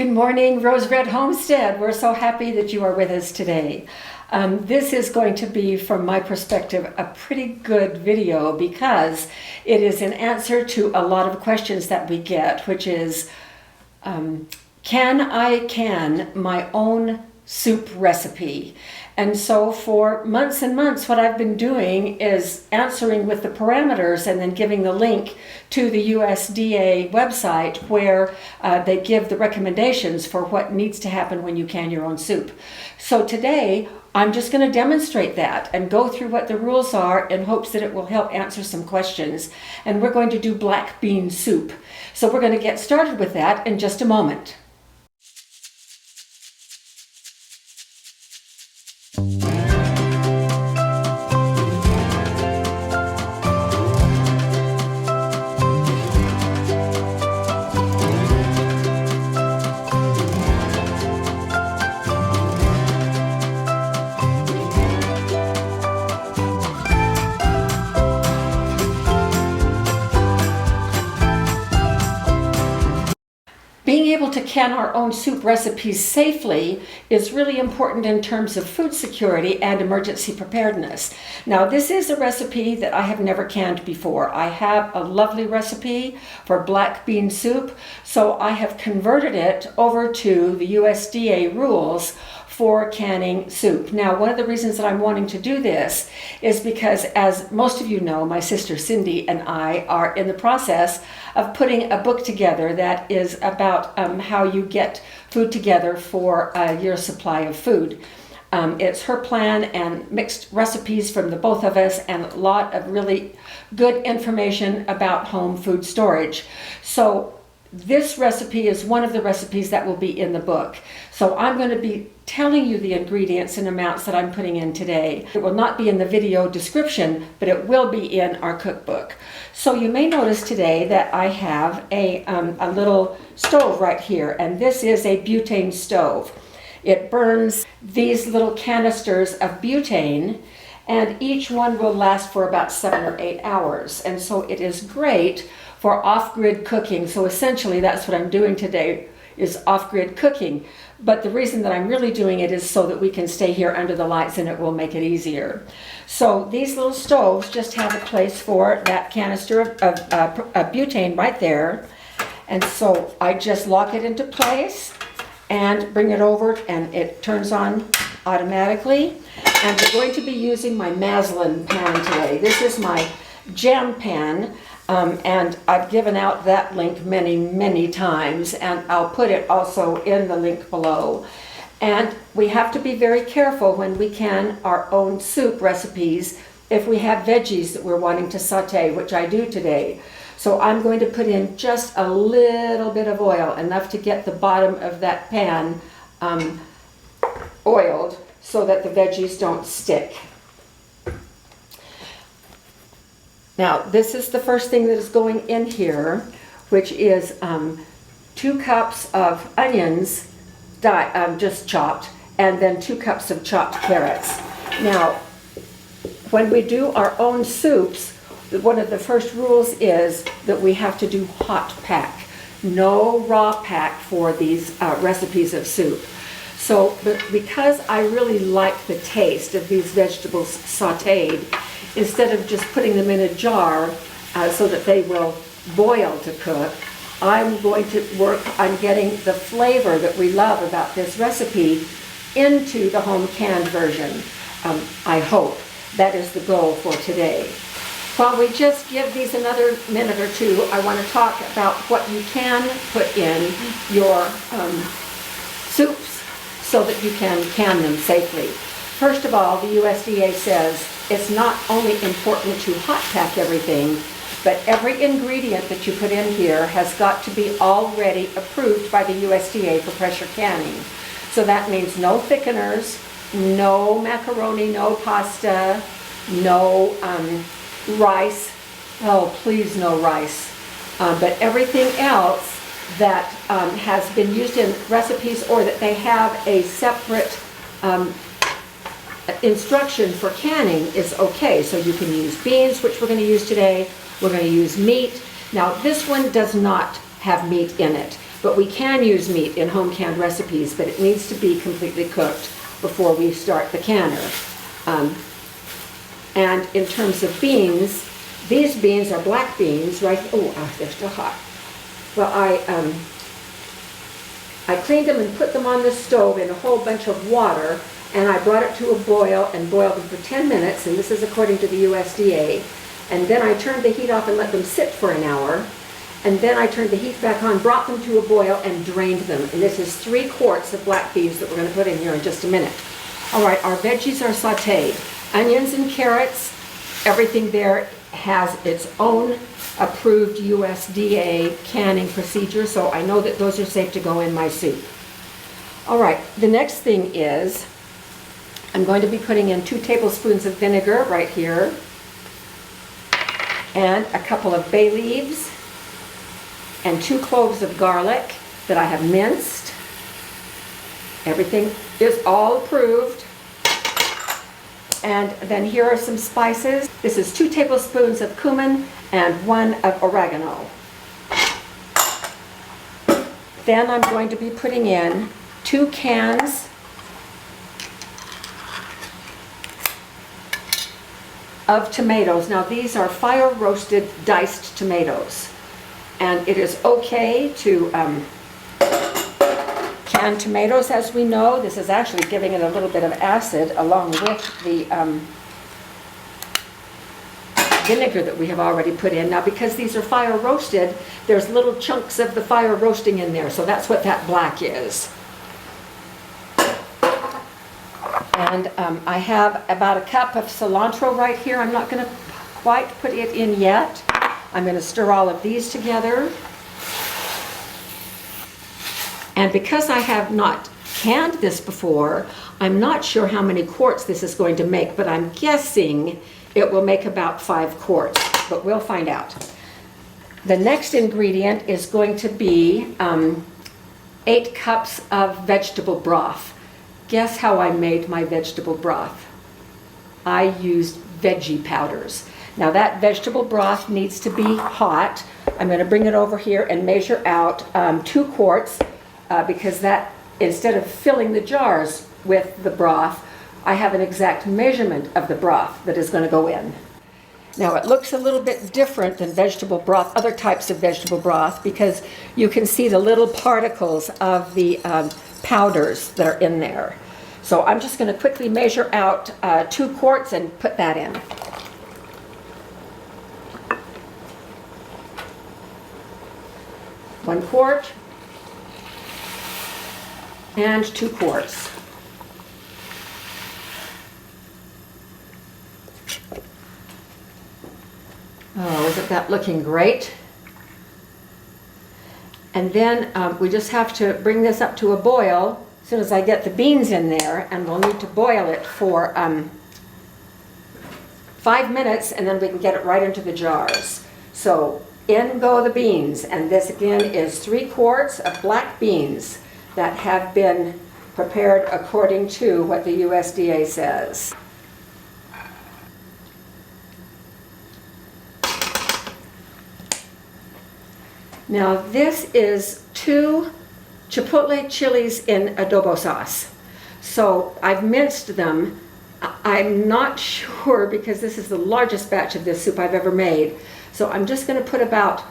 Good morning, Rose Red Homestead. We're so happy that you are with us today. This is going to be, from my perspective, a pretty good video because it is an answer to a lot of questions that we get, which is, can I can my own soup recipe? And so for months and months, what I've been doing is answering with the parameters and then giving the link to the USDA website where they give the recommendations for what needs to happen when you can your own soup. So today, I'm just going to demonstrate that and go through what the rules are in hopes that it will help answer some questions. And we're going to do black bean soup. So we're going to get started with that in just a moment. Being able to can our own soup recipes safely is really important in terms of food security and emergency preparedness. Now, this is a recipe that I have never canned before. I have a lovely recipe for black bean soup, so I have converted it over to the USDA rules for canning soup. Now, one of the reasons that I'm wanting to do this is because, as most of you know, my sister Cindy and I are in the process of putting a book together that is about how you get food together for a year's supply of food. It's her plan and mixed recipes from the both of us and a lot of really good information about home food storage. So this recipe is one of the recipes that will be in the book. So I'm going to be telling you the ingredients and amounts that I'm putting in today. It will not be in the video description, but it will be in our cookbook. So you may notice today that I have a little stove right here, and this is a butane stove. It burns these little canisters of butane, and each one will last for about 7 or 8 hours. And so it is great for off-grid cooking. So essentially that's what I'm doing today, is off-grid cooking. But the reason that I'm really doing it is so that we can stay here under the lights and it will make it easier. So these little stoves just have a place for that canister of butane right there. And so I just lock it into place and bring it over, and it turns on automatically. And we're going to be using my Maslin pan today. This is my jam pan. And I've given out that link many times, and I'll put it also in the link below. And we have to be very careful when we can our own soup recipes if we have veggies that we're wanting to saute, which I do today. So I'm going to put in just a little bit of oil, enough to get the bottom of that pan oiled so that the veggies don't stick. Now, this is the first thing that is going in here, which is 2 cups of onions, just chopped, and then 2 cups of chopped carrots. Now, when we do our own soups, one of the first rules is that we have to do hot pack. No raw pack for these recipes of soup. So, because I really like the taste of these vegetables sauteed, instead of just putting them in a jar so that they will boil to cook, I'm going to work on getting the flavor that we love about this recipe into the home canned version. I hope that is the goal for today. While we just give these another minute or two, I want to talk about what you can put in your soups so that you can can them safely. First of all, the USDA says it's not only important to hot pack everything, but every ingredient that you put in here has got to be already approved by the USDA for pressure canning. So that means no thickeners, no macaroni, no pasta, no rice. Oh, please, no rice. But everything else that has been used in recipes, or that they have a separate instruction for canning, is okay. So you can use beans, which we're going to use today. We're going to use meat. Now, this one does not have meat in it. But we can use meat in home canned recipes, but it needs to be completely cooked before we start the canner. And in terms of beans, these beans are black beans, right? Oh, they're still hot. Well, I cleaned them and put them on the stove in a whole bunch of water, and I brought it to a boil and boiled them for 10 minutes, and this is according to the USDA. And then I turned the heat off and let them sit for an hour. And then I turned the heat back on, brought them to a boil, and drained them. And this is 3 quarts of black beans that we're going to put in here in just a minute. All right, our veggies are sautéed. Onions and carrots, everything there has its own approved USDA canning procedure, so I know that those are safe to go in my soup. All right, the next thing is I'm going to be putting in 2 tablespoons of vinegar right here, and a couple of bay leaves, and 2 cloves of garlic that I have minced. Everything is all approved. And then here are some spices. This is 2 tablespoons of cumin and 1 of oregano. Then I'm going to be putting in 2 cans of tomatoes. Now these are fire roasted diced tomatoes. And it is okay to can tomatoes, as we know. This is actually giving it a little bit of acid along with the vinegar that we have already put in. Now because these are fire roasted, there's little chunks of the fire roasting in there, so that's what that black is. And I have about a cup of cilantro right here. I'm not going to quite put it in yet. I'm going to stir all of these together. And because I have not canned this before, I'm not sure how many quarts this is going to make, but I'm guessing it will make about 5 quarts, but we'll find out. The next ingredient is going to be 8 cups of vegetable broth. Guess how I made my vegetable broth? I used veggie powders. Now that vegetable broth needs to be hot. I'm going to bring it over here and measure out 2 quarts because that, instead of filling the jars with the broth, I have an exact measurement of the broth that is going to go in. Now it looks a little bit different than vegetable broth, other types of vegetable broth, because you can see the little particles of the powders that are in there. So I'm just going to quickly measure out 2 quarts and put that in. 1 quart and 2 quarts. Oh, isn't that looking great? And then we just have to bring this up to a boil as soon as I get the beans in there, and we'll need to boil it for 5 minutes, and then we can get it right into the jars. So in go the beans, and this again is 3 quarts of black beans that have been prepared according to what the USDA says. Now this is 2 chipotle chilies in adobo sauce. So I've minced them. I'm not sure because this is the largest batch of this soup I've ever made. So I'm just going to put about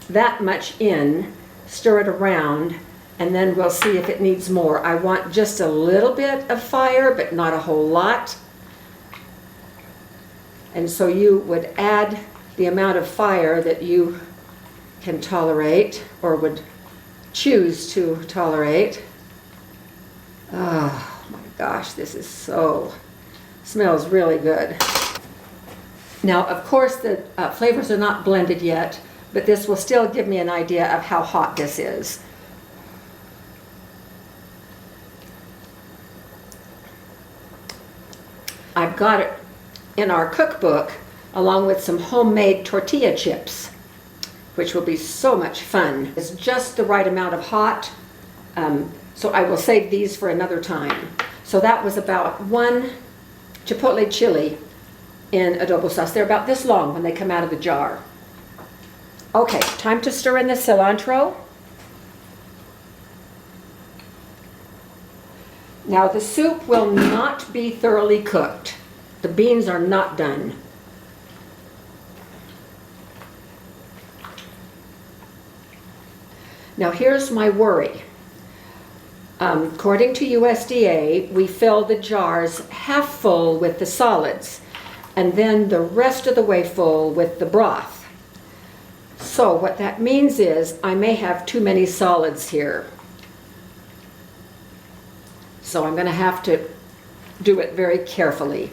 that much in, stir it around, and then we'll see if it needs more. I want just a little bit of fire, but not a whole lot. And so you would add the amount of fire that you can tolerate or would choose to tolerate. Oh my gosh, this is smells really good. Now, of course, the flavors are not blended yet, but this will still give me an idea of how hot this is. I've got it in our cookbook along with some homemade tortilla chips, which will be so much fun. It's just the right amount of hot, so I will save these for another time. So that was about 1 chipotle chili in adobo sauce. They're about this long when they come out of the jar. Okay, time to stir in the cilantro. Now the soup will not be thoroughly cooked. The beans are not done. Now here's my worry. According to USDA, we fill the jars half full with the solids and then the rest of the way full with the broth. So what that means is I may have too many solids here. So I'm going to have to do it very carefully.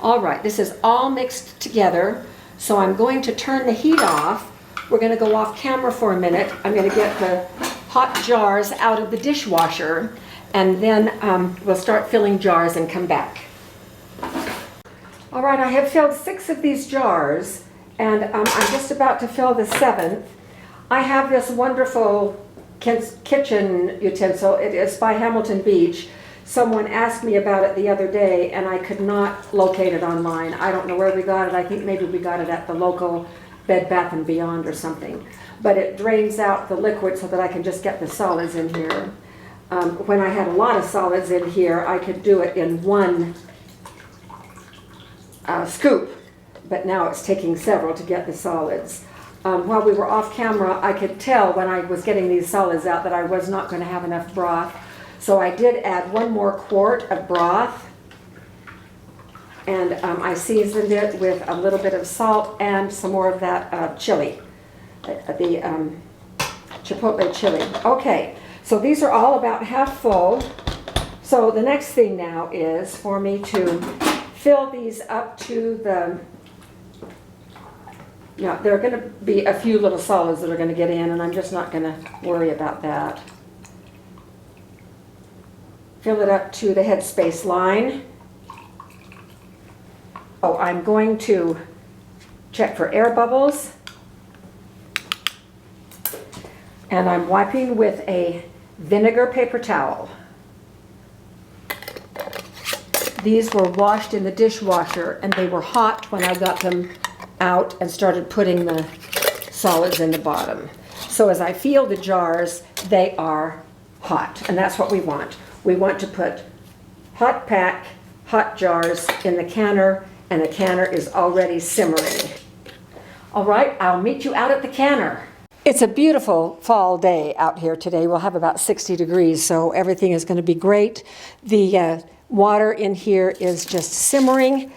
All right, this is all mixed together, so I'm going to turn the heat off. We're going to go off camera for a minute. I'm going to get the hot jars out of the dishwasher, and then we'll start filling jars and come back. All right, I have filled 6 of these jars, and I'm just about to fill the 7th. I have this wonderful kitchen utensil. It is by Hamilton Beach. Someone asked me about it the other day, and I could not locate it online. I don't know where we got it. I think maybe we got it at the local Bed Bath & Beyond or something. But it drains out the liquid so that I can just get the solids in here. When I had a lot of solids in here, I could do it in one scoop, but now it's taking several to get the solids. While we were off camera, I could tell when I was getting these solids out that I was not going to have enough broth. So I did add 1 more quart of broth, and I seasoned it with a little bit of salt and some more of that chili, the chipotle chili. Okay, so these are all about half full. So the next thing now is for me to fill these up to the, now there are going to be a few little solids that are going to get in, and I'm just not going to worry about that. Fill it up to the headspace line. Oh, I'm going to check for air bubbles. And I'm wiping with a vinegar paper towel. These were washed in the dishwasher, and they were hot when I got them out and started putting the solids in the bottom. So as I feel the jars, they are hot, and that's what we want. We want to put hot pack, hot jars in the canner, and the canner is already simmering. All right, I'll meet you out at the canner. It's a beautiful fall day out here today. We'll have about 60 degrees, so everything is going to be great. The water in here is just simmering.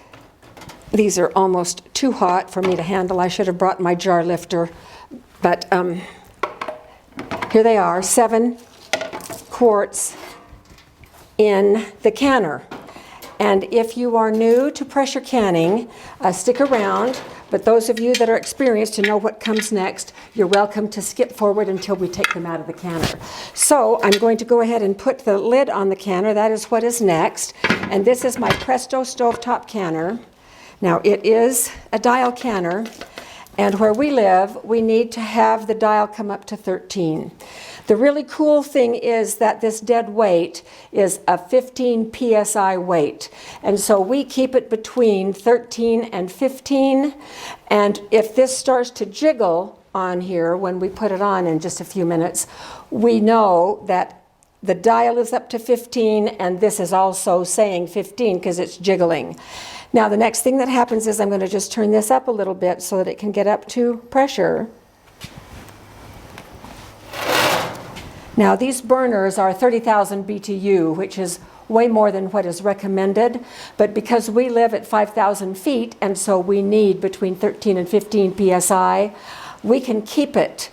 These are almost too hot for me to handle. I should have brought my jar lifter, but here they are, 7 quarts in the canner. And if you are new to pressure canning, stick around. But those of you that are experienced to know what comes next, you're welcome to skip forward until we take them out of the canner. So I'm going to go ahead and put the lid on the canner. That is what is next. And this is my Presto stovetop canner. Now it is a dial canner, and where we live, we need to have the dial come up to 13. The really cool thing is that this dead weight is a 15 psi weight, and so we keep it between 13 and 15, and if this starts to jiggle on here when we put it on in just a few minutes, we know that the dial is up to 15, and this is also saying 15 because it's jiggling. Now the next thing that happens is I'm going to just turn this up a little bit so that it can get up to pressure. Now these burners are 30,000 BTU, which is way more than what is recommended, but because we live at 5,000 feet and so we need between 13 and 15 psi, we can keep it.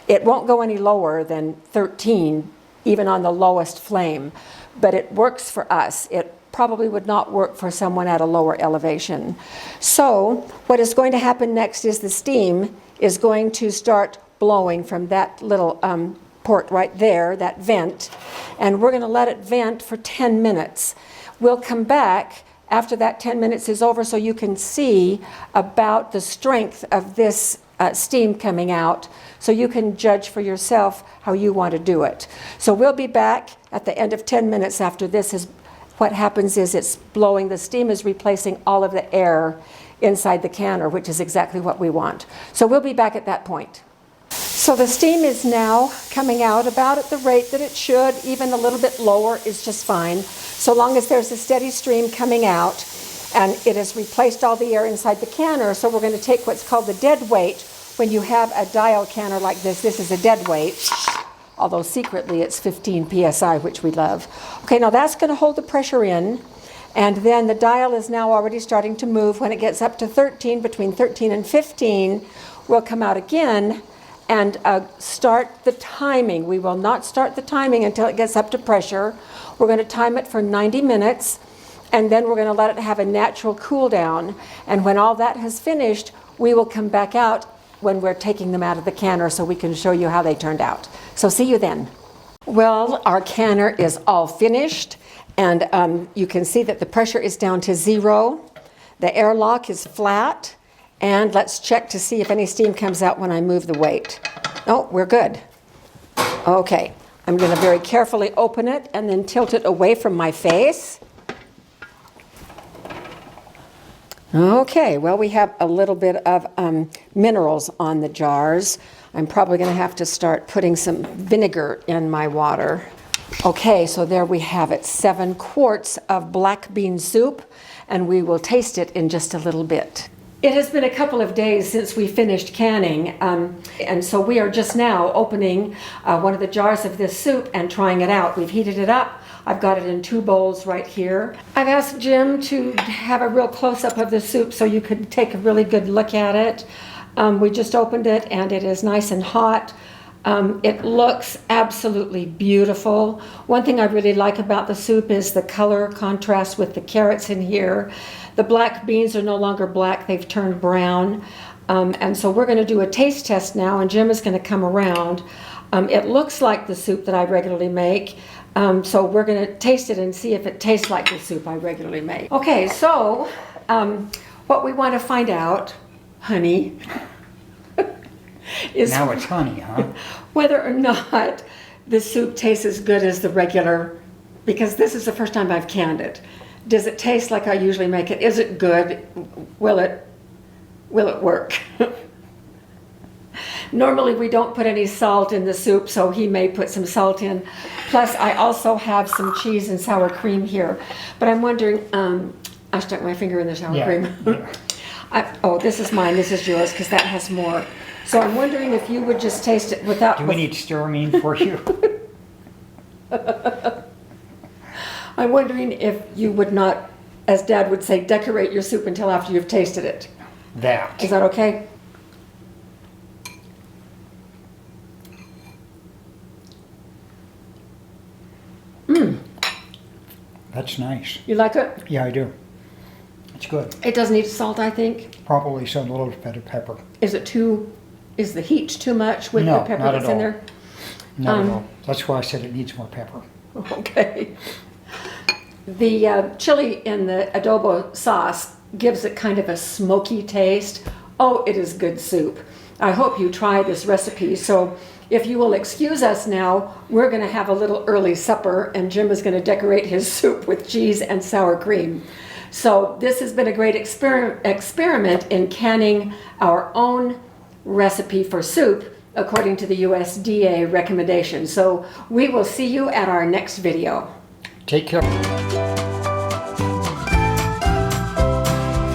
It won't go any lower than 13, even on the lowest flame, but it works for us. It probably would not work for someone at a lower elevation. So what is going to happen next is the steam is going to start blowing from that little port right there, that vent, and we're going to let it vent for 10 minutes. We'll come back after that 10 minutes is over so you can see about the strength of this steam coming out, so you can judge for yourself how you want to do it. So we'll be back at the end of 10 minutes after this. Is what happens is it's blowing, the steam is replacing all of the air inside the canner, which is exactly what we want. So we'll be back at that point. So the steam is now coming out about at the rate that it should. Even a little bit lower is just fine, so long as there's a steady stream coming out and it has replaced all the air inside the canner. So we're going to take what's called the dead weight. When you have a dial canner like this is a dead weight, although secretly it's 15 psi, which we love. Okay, now that's going to hold the pressure in, and then the dial is now already starting to move. When it gets up to 13, between 13 and 15, we'll come out again and start the timing. We will not start the timing until it gets up to pressure. We're going to time it for 90 minutes, and then we're going to let it have a natural cool down. And when all that has finished, we will come back out when we're taking them out of the canner so we can show you how they turned out. So see you then. Well, our canner is all finished, and you can see that the pressure is down to 0. The airlock is flat. And let's check to see if any steam comes out when I move the weight. Oh, we're good. Okay, I'm going to very carefully open it and then tilt it away from my face. Okay, well, we have a little bit of minerals on the jars. I'm probably going to have to start putting some vinegar in my water. Okay, so there we have it, 7 quarts of black bean soup, and we will taste it in just a little bit. It has been a couple of days since we finished canning, and so we are just now opening one of the jars of this soup and trying it out. We've heated it up. I've got it in 2 bowls right here. I've asked Jim to have a real close-up of the soup so you could take a really good look at it. We just opened it and it is nice and hot. It looks absolutely beautiful. One thing I really like about the soup is the color contrast with the carrots in here. The black beans are no longer black, they've turned brown. And so we're going to do a taste test now, and Jim is going to come around. It looks like the soup that I regularly make, so we're going to taste it and see if it tastes like the soup I regularly make. Okay, so what we want to find out, honey, is now it's honey, huh? whether or not the soup tastes as good as the regular, because this is the first time I've canned it. Does it taste like I usually make it? Is it good? Will it work? Normally we don't put any salt in the soup, so he may put some salt in. Plus I also have some cheese and sour cream here. But I'm wondering, I stuck my finger in the sour cream. Yeah. Oh, this is mine, this is yours, because that has more. So I'm wondering if you would just taste it without... Do we need stirring for you? I'm wondering if you would not, as Dad would say, decorate your soup until after you've tasted it. That. Is that okay? That's nice. You like it? Yeah, I do. It's good. It does need salt, I think. Probably some little bit of pepper. Is the heat too much with No, the pepper not that's at in all. there? Not at all. That's why I said it needs more pepper. Okay. The chili in the adobo sauce gives it kind of a smoky taste. Oh, it is good soup. I hope you try this recipe. So if you will excuse us now, we're going to have a little early supper, and Jim is going to decorate his soup with cheese and sour cream. So this has been a great experiment in canning our own recipe for soup according to the USDA recommendation. So we will see you at our next video. Take care.